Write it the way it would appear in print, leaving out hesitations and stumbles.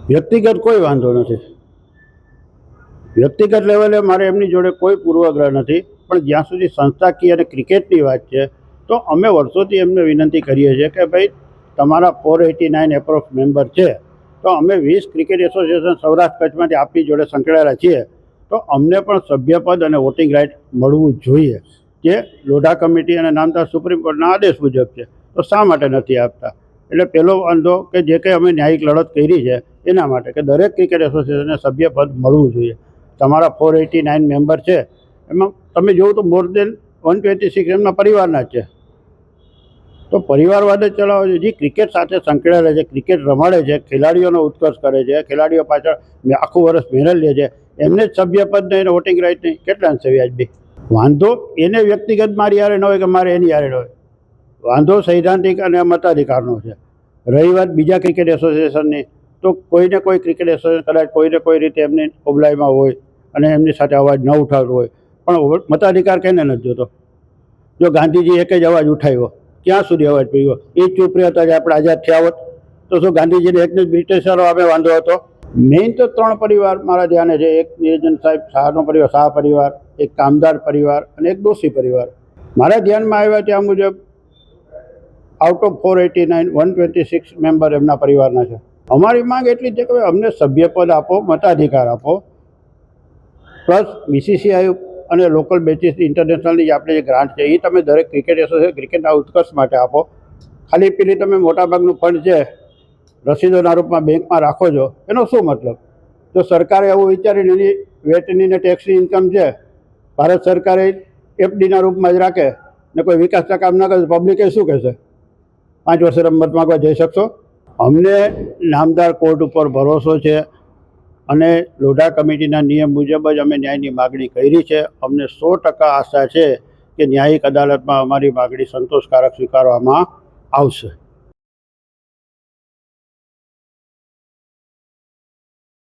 વ્યક્તિગત કોઈ વાંધો નથી. વ્યક્તિગત લેવલે મારે એમની જોડે કોઈ પૂર્વગ્રહ નથી, પણ જ્યાં સુધી સંસ્થાકીય અને ક્રિકેટની વાત છે તો અમે વર્ષોથી એમને વિનંતી કરીએ છીએ કે ભાઈ તમારા 489 એપ્રોક્સ મેમ્બર છે, તો અમે 20 ક્રિકેટ એસોસિએશન સૌરાષ્ટ્ર કચ્છમાંથી આપની જોડે સંકળાયેલા છીએ, તો અમને પણ સભ્યપદ અને વોટિંગ રાઇટ મળવું જોઈએ, જે લોઢા કમિટી અને નામદાર સુપ્રીમ કોર્ટના આદેશ મુજબ છે. તો શા માટે નથી આપતા? એટલે પહેલો વાંધો કે જે કંઈ અમે ન્યાયિક લડત કરી છે એના માટે કે દરેક ક્રિકેટ એસોસિએશનને સભ્યપદ મળવું જોઈએ. તમારા 489 મેમ્બર છે, એમાં તમે જોવો તો મોર દેન 126 એમના પરિવારના જ છે. તો પરિવારવાદ જ ચલાવે છે. જે ક્રિકેટ સાથે સંકળાયેલા છે, ક્રિકેટ રમાડે છે, ખેલાડીઓનો ઉત્કર્ષ કરે છે, ખેલાડીઓ પાછળ આખું વર્ષ મહેનત લે છે, એમને જ સભ્યપદ નહીં, વોટિંગ રાઇટ નહીં, કેટલા અંશે વ્યાજબી? વાંધો એને વ્યક્તિગત મારી યારે ન હોય કે મારે એની યારે ન હોય. વાંધો સૈદ્ધાંતિક અને મતાધિકારનો છે. રહી વાત બીજા ક્રિકેટ એસોસિએશનની, તો કોઈને કોઈ ક્રિકેટ એસોસિએશન કદાચ કોઈને કોઈ રીતે એમની ઓબલાઈમાં હોય અને એમની સાથે અવાજ ન ઉઠાવતો હોય, પણ મતાધિકાર કેને નથી જોતો? જો ગાંધીજી એક જ અવાજ ઉઠાવ્યો, ક્યાં સુધી અવાજ પીવો? એ ચૂપ રહ્યા હતા જે આપણે આઝાદ થયા હોત તો શું ગાંધીજીને એકને જ બ્રિટિશરો આવે વાંધો હતો? મેઇન તો 3 પરિવાર મારા ધ્યાને છે. એક નિરંજન સાહેબ શાહનો પરિવાર, શાહ પરિવાર, એક કામદાર પરિવાર અને એક દોશી પરિવાર. મારા ધ્યાનમાં આવ્યા ત્યાં મુજબ આઉટ ઓફ 489 126 મેમ્બર એમના પરિવારના છે. અમારી માંગ એટલી છે કે અમને સભ્યપદ આપો, મતાધિકાર આપો, પ્લસ બીસીસીઆઈ અને લોકલ બેચીસ ઇન્ટરનેશનલની જે આપણે જે ગ્રાન્ટ છે એ તમે દરેક ક્રિકેટ એસોસિએશન ક્રિકેટના ઉત્કર્ષ માટે આપો. ખાલી પેલી તમે મોટાભાગનું ફંડ છે રસીદોના રૂપમાં બેંકમાં રાખો છો, એનો શું મતલબ? જો સરકારે એવું વિચારીને એની વેટની ને ટેક્સની ઇન્કમ છે ભારત સરકારે એફડીના રૂપમાં જ રાખે ને કોઈ વિકાસના કામ ન કરે, પબ્લિકે શું કહેશે? 5 વર્ષે રમત માગવા જઈ શકશો? અમને નામદાર કોર્ટ ઉપર ભરોસો છે અને લોઢા કમિટીના નિયમ મુજબ જ અમે ન્યાયની માગણી કરી છે. અમને 100% આશા છે કે ન્યાયિક અદાલતમાં અમારી માગણી સંતોષકારક સ્વીકારવામાં આવશે.